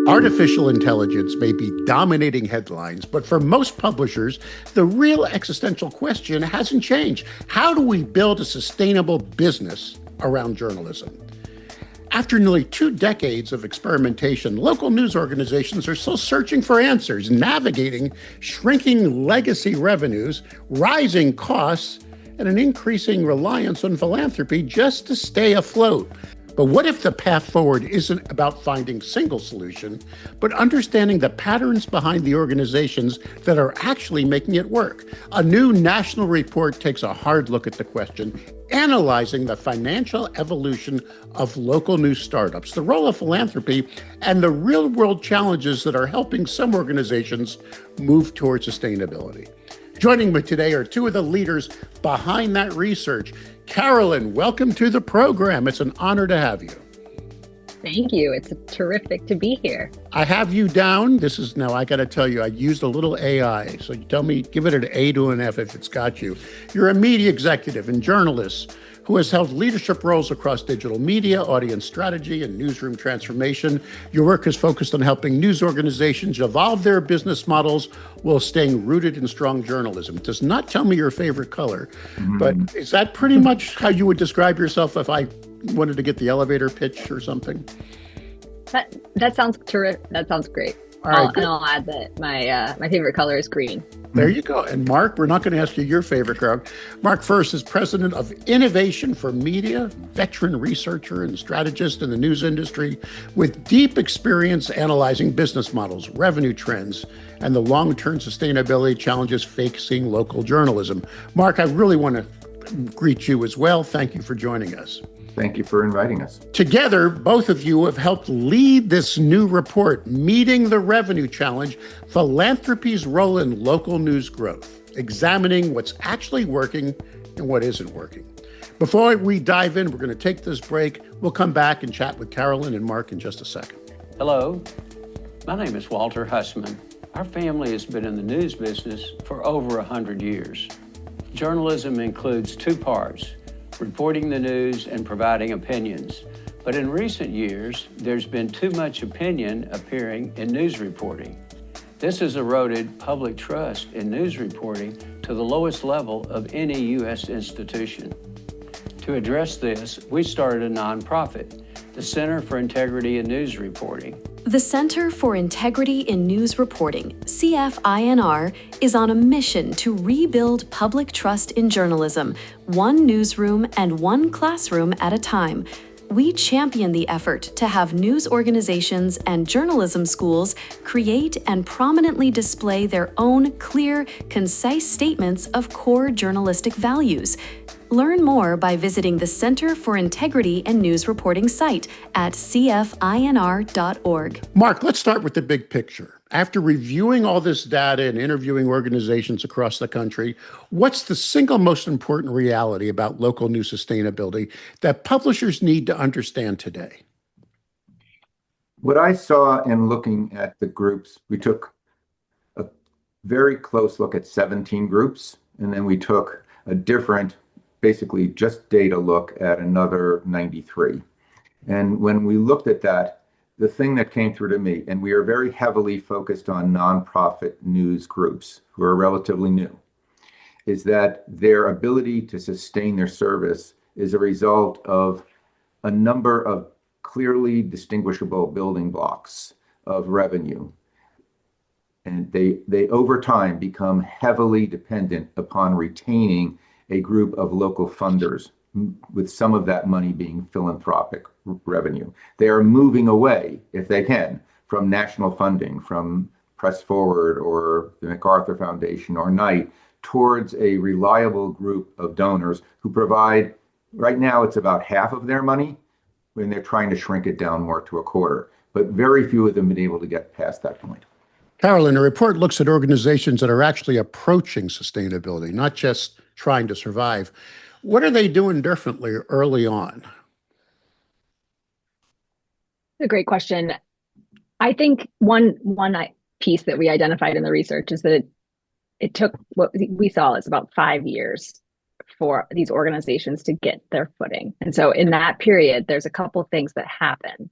Artificial intelligence may be dominating headlines, but for most publishers, the real existential question hasn't changed. How do we build a sustainable business around journalism? After nearly 2 decades of experimentation, local news organizations are still searching for answers, navigating shrinking legacy revenues, rising costs, and an increasing reliance on philanthropy just to stay afloat. But what if the path forward isn't about finding a single solution, but understanding the patterns behind the organizations that are actually making it work? A new national report takes a hard look at the question, analyzing the financial evolution of local news startups, the role of philanthropy, and the real-world challenges that are helping some organizations move towards sustainability. Joining me today are two of the leaders behind that research. Carolyn, welcome to the program. It's an honor to have you. Thank you. It's terrific to be here. I have you down. Now I got to tell you, I used a little AI. So you tell me, give it an A to an F if it's got you. You're a media executive and journalist who has held leadership roles across digital media, audience strategy, and newsroom transformation. Your work is focused on helping news organizations evolve their business models while staying rooted in strong journalism. It does not tell me your favorite color, but is that pretty much how you would describe yourself if I wanted to get the elevator pitch or something? That sounds terrific. That sounds great. All right, and I'll add that my favorite color is green. There you go. And Mark, we're not going to ask you your favorite color. Mark First is president of Innovation for Media, veteran researcher and strategist in the news industry with deep experience analyzing business models, revenue trends, and the long-term sustainability challenges facing local journalism. Mark, I really want to greet you as well. Thank you for joining us. Thank you for inviting us. Together, both of you have helped lead this new report, Meeting the Revenue Challenge, Philanthropy's Role in Local News Growth, examining what's actually working and what isn't working. Before we dive in, we're going to take this break. We'll come back and chat with Carolyn and Mark in just a second. Hello, my name is Walter Hussman. Our family has been in the news business for over 100 years. Journalism includes 2 parts: reporting the news and providing opinions. But in recent years, there's been too much opinion appearing in news reporting. This has eroded public trust in news reporting to the lowest level of any U.S. institution. To address this, we started a nonprofit, the Center for Integrity in News Reporting. The Center for Integrity in News Reporting, CFINR, is on a mission to rebuild public trust in journalism, one newsroom and one classroom at a time. We champion the effort to have news organizations and journalism schools create and prominently display their own clear, concise statements of core journalistic values. Learn more by visiting the Center for Integrity and News Reporting site at cfinr.org. Mark, let's start with the big picture. After reviewing all this data and interviewing organizations across the country, what's the single most important reality about local news sustainability that publishers need to understand today? What I saw in looking at the groups, we took a very close look at 17 groups, and then we took a different, basically just data look at another 93. And when we looked at that, the thing that came through to me, and we are very heavily focused on nonprofit news groups who are relatively new, is that their ability to sustain their service is a result of a number of clearly distinguishable building blocks of revenue. And they over time become heavily dependent upon retaining a group of local funders, with some of that money being philanthropic revenue. They are moving away, if they can, from national funding, from Press Forward or the MacArthur Foundation or Knight, towards a reliable group of donors who provide, right now it's about half of their money, when they're trying to shrink it down more to a quarter. But very few of them have been able to get past that point. Carolyn, the report looks at organizations that are actually approaching sustainability, not just trying to survive. What are they doing differently early on? A great question. I think one piece that we identified in the research is that it took, what we saw is about 5 years for these organizations to get their footing. And so in that period, there's a couple of things that happen.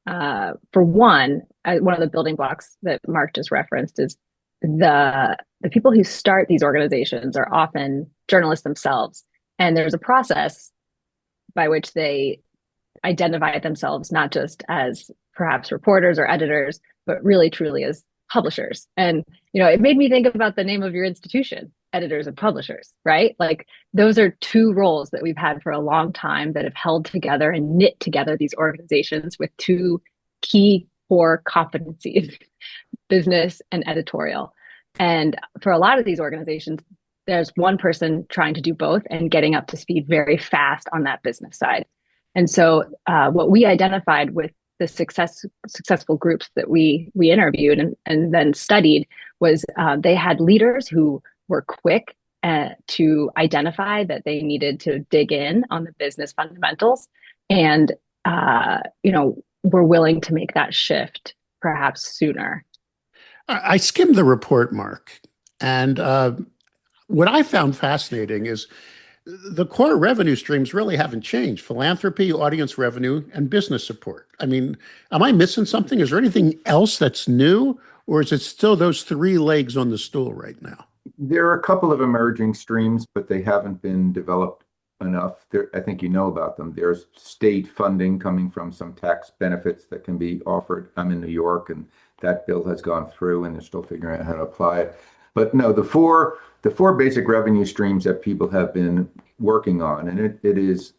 For one of the building blocks that Mark just referenced is the people who start these organizations are often journalists themselves, and there's a process by which they identify themselves not just as perhaps reporters or editors, but really truly as publishers. And it made me think about the name of your institution, editors and publishers, right? Like those are two roles that we've had for a long time that have held together and knit together these organizations with two key core competencies, business and editorial. And for a lot of these organizations, there's one person trying to do both and getting up to speed very fast on that business side. And so what we identified with the successful groups that we interviewed and then studied was they had leaders who were quick to identify that they needed to dig in on the business fundamentals and were willing to make that shift perhaps sooner. I skimmed the report, Mark, and what I found fascinating is the core revenue streams really haven't changed: philanthropy, audience revenue, and business support. I mean, am I missing something? Is there anything else that's new, or is it still those three legs on the stool right now? There are a couple of emerging streams, but they haven't been developed enough. I think you know about them. There's state funding coming from some tax benefits that can be offered. I'm in New York, and that bill has gone through, and they're still figuring out how to apply it. But no, the four basic revenue streams that people have been working on, and it is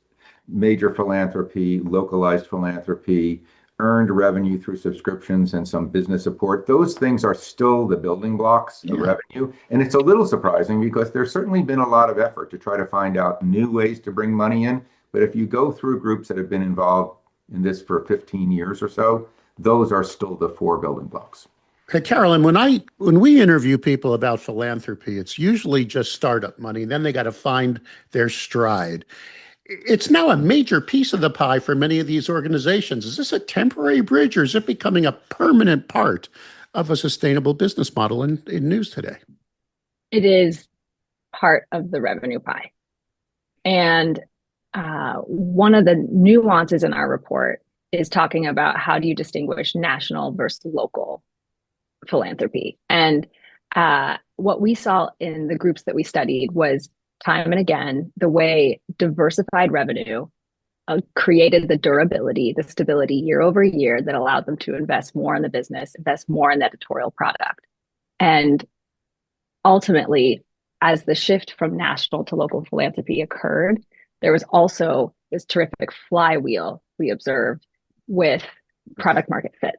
major philanthropy, localized philanthropy, earned revenue through subscriptions, and some business support. Those things are still the building blocks of revenue. And it's a little surprising because there's certainly been a lot of effort to try to find out new ways to bring money in. But if you go through groups that have been involved in this for 15 years or so, those are still the four building blocks. Hey, Carolyn, when we interview people about philanthropy, it's usually just startup money. Then they got to find their stride. It's now a major piece of the pie for many of these organizations. Is this a temporary bridge, or is it becoming a permanent part of a sustainable business model in news today? It is part of the revenue pie. And one of the nuances in our report is talking about how do you distinguish national versus local philanthropy. And what we saw in the groups that we studied was time and again, the way diversified revenue created the durability, the stability year over year that allowed them to invest more in the business, invest more in the editorial product. And ultimately, as the shift from national to local philanthropy occurred, there was also this terrific flywheel we observed with product market fit.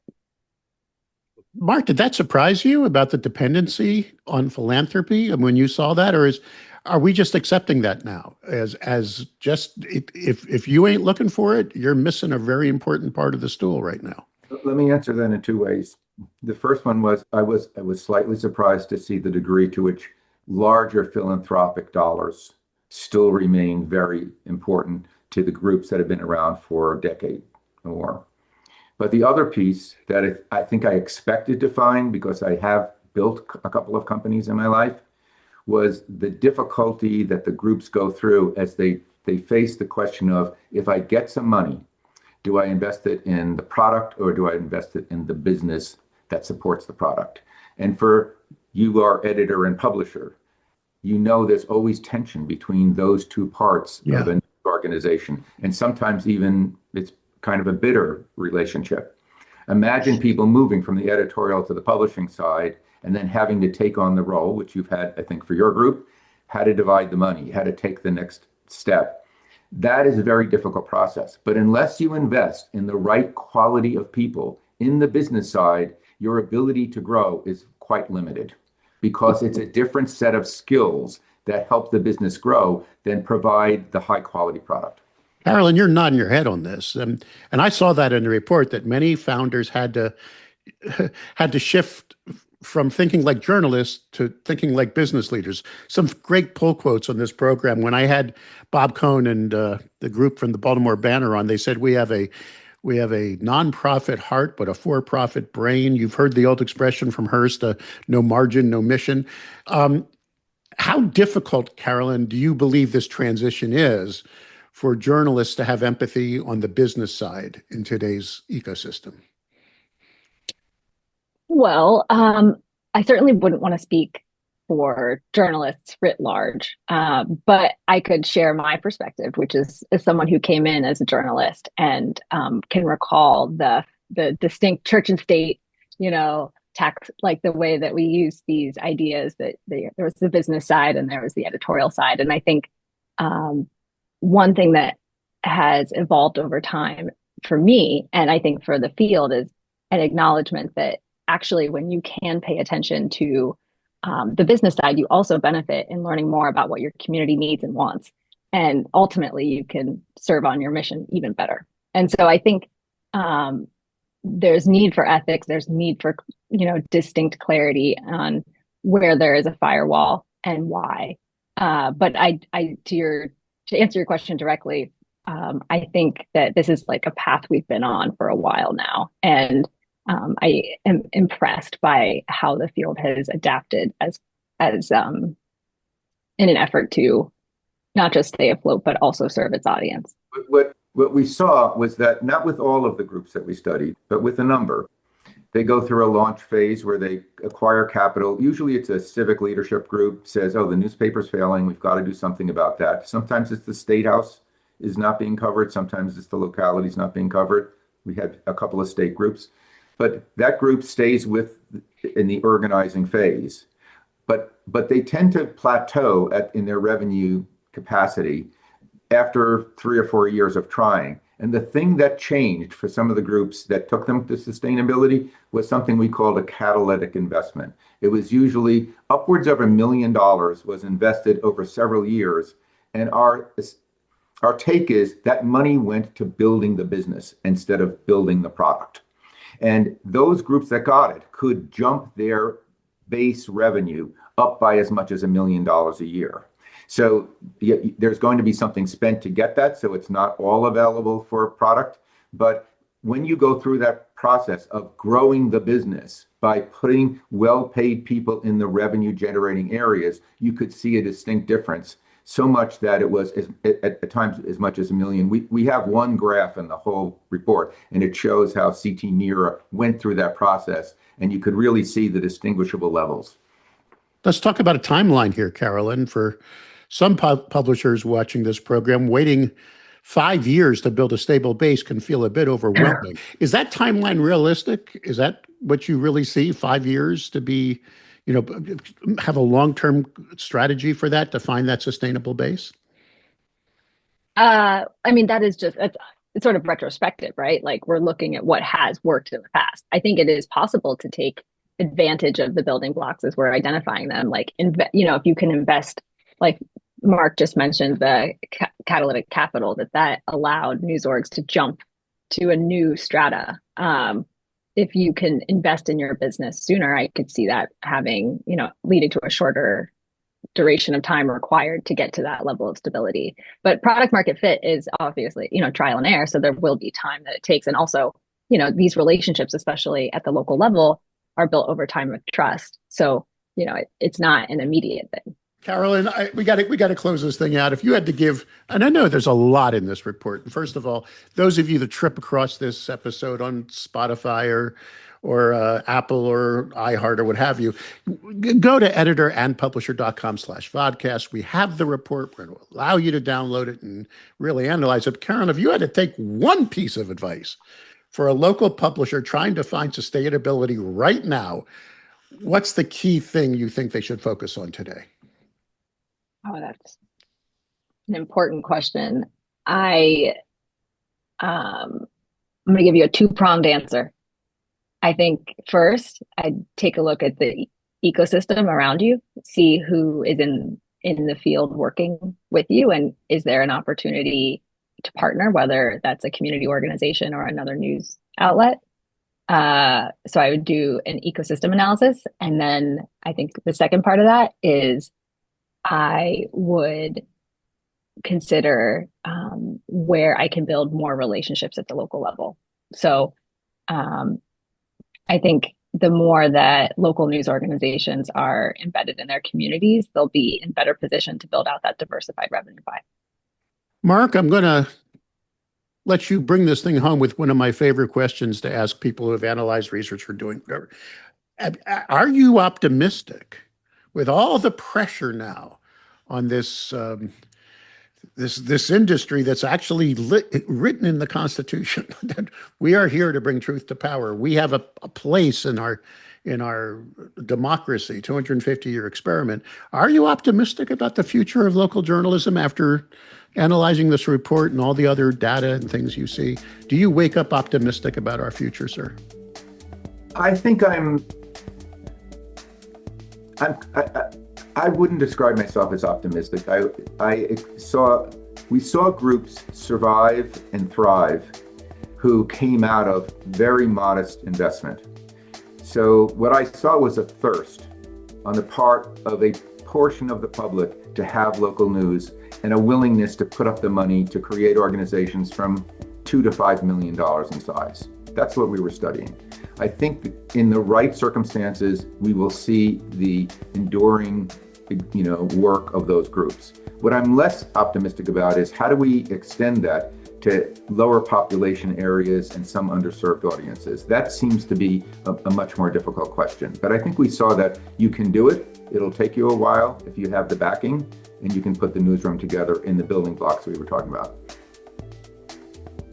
Mark, did that surprise you about the dependency on philanthropy when you saw that, or are we just accepting that now as just if you ain't looking for it, you're missing a very important part of the stool right now? Let me answer that in two ways. The first one was I was slightly surprised to see the degree to which larger philanthropic dollars still remain very important to the groups that have been around for a decade or more. But the other piece that I think I expected to find, because I have built a couple of companies in my life, was the difficulty that the groups go through as they face the question of, if I get some money, do I invest it in the product or do I invest it in the business that supports the product? And for you, our editor and publisher, there's always tension between those two parts of an organization. And sometimes even it's kind of a bitter relationship. Imagine people moving from the editorial to the publishing side and then having to take on the role, which you've had, I think, for your group, how to divide the money, how to take the next step. That is a very difficult process. But unless you invest in the right quality of people in the business side, your ability to grow is quite limited, because it's a different set of skills that help the business grow than provide the high quality product. Carolyn, you're nodding your head on this. And I saw that in the report that many founders had to shift from thinking like journalists to thinking like business leaders. Some great pull quotes on this program. When I had Bob Cohn and the group from the Baltimore Banner on, they said, we have a nonprofit heart, but a for-profit brain. You've heard the old expression from Hearst, no margin, no mission. How difficult, Carolyn, do you believe this transition is for journalists to have empathy on the business side in today's ecosystem? Well, I certainly wouldn't want to speak for journalists writ large, but I could share my perspective, which is as someone who came in as a journalist and can recall the distinct church and state, tax, like the way that we use these ideas that there was the business side and there was the editorial side, and I think one thing that has evolved over time for me, and I think for the field, is an acknowledgement that actually, when you can pay attention to the business side, you also benefit in learning more about what your community needs and wants. And ultimately, you can serve on your mission even better. And so I think there's need for ethics. There's need for, distinct clarity on where there is a firewall and why. But to answer your question directly, I think that this is like a path we've been on for a while now. And I am impressed by how the field has adapted as in an effort to not just stay afloat, but also serve its audience. What we saw was that not with all of the groups that we studied, but with a number, they go through a launch phase where they acquire capital. Usually it's a civic leadership group says, oh, the newspaper's failing. We've got to do something about that. Sometimes it's the state house is not being covered. Sometimes it's the localities not being covered. We had a couple of state groups. But that group stays in the organizing phase. But they tend to plateau in their revenue capacity after 3 or 4 years of trying. And the thing that changed for some of the groups that took them to sustainability was something we called a catalytic investment. It was usually upwards of $1 million was invested over several years. And our take is that money went to building the business instead of building the product. And those groups that got it could jump their base revenue up by as much as $1 million a year. So there's going to be something spent to get that. So it's not all available for product. But when you go through that process of growing the business by putting well-paid people in the revenue generating areas, you could see a distinct difference. So much that it was at times as much as $1 million. We have one graph in the whole report, and it shows how CT Mira went through that process, and you could really see the distinguishable levels. Let's talk about a timeline here, Carolyn. For some publishers watching this program, waiting 5 years to build a stable base can feel a bit overwhelming. Is that timeline realistic? Is that what you really see, 5 years to be, have a long-term strategy for that, to find that sustainable base? That is it's sort of retrospective, right? Like, we're looking at what has worked in the past. I think it is possible to take advantage of the building blocks as we're identifying them. Like, if you can invest, like Mark just mentioned, the catalytic capital that allowed news orgs to jump to a new strata. If you can invest in your business sooner, I could see that having, leading to a shorter duration of time required to get to that level of stability. But product market fit is obviously, trial and error. So there will be time that it takes. And also, these relationships, especially at the local level, are built over time with trust. So, it's not an immediate thing. Carolyn, we got to close this thing out. If you had to give, and I know there's a lot in this report. First of all, those of you that trip across this episode on Spotify or Apple or iHeart or what have you, go to editorandpublisher.com/vodcast. We have the report. We're going to allow you to download it and really analyze it. Carolyn, if you had to take one piece of advice for a local publisher trying to find sustainability right now, what's the key thing you think they should focus on today? Oh, that's an important question. I'm going to give you a two-pronged answer. I think first, I'd take a look at the ecosystem around you, see who is in the field working with you, and is there an opportunity to partner, whether that's a community organization or another news outlet. So I would do an ecosystem analysis. And then I think the second part of that is I would consider where I can build more relationships at the local level. So I think the more that local news organizations are embedded in their communities, they'll be in better position to build out that diversified revenue pie. Mark, I'm going to let you bring this thing home with one of my favorite questions to ask people who have analyzed research or doing whatever. Are you optimistic with all the pressure now on this industry that's actually written in the Constitution that we are here to bring truth to power? We have a place in our democracy, 250-year experiment. Are you optimistic about the future of local journalism after analyzing this report and all the other data and things you see? Do you wake up optimistic about our future, sir? I think I wouldn't describe myself as optimistic. We saw groups survive and thrive who came out of very modest investment. So what I saw was a thirst on the part of a portion of the public to have local news and a willingness to put up the money to create organizations from $2 to $5 million in size. That's what we were studying. I think in the right circumstances, we will see the enduring, work of those groups. What I'm less optimistic about is how do we extend that to lower population areas and some underserved audiences? That seems to be a much more difficult question. But I think we saw that you can do it. It'll take you a while if you have the backing, and you can put the newsroom together in the building blocks we were talking about.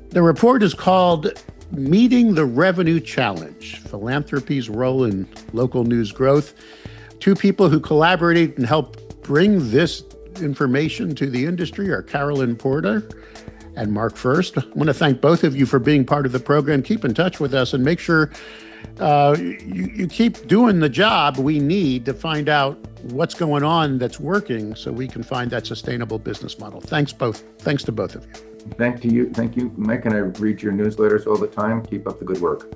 The report is called Meeting the Revenue Challenge, Philanthropy's Role in Local News Growth. Two people who collaborated and helped bring this information to the industry are Carolyn Porter and Mark First. I want to thank both of you for being part of the program. Keep in touch with us and make sure you keep doing the job we need to find out what's going on that's working so we can find that sustainable business model. Thanks to both of you. Thank you, Mike, and I read your newsletters all the time. Keep up the good work.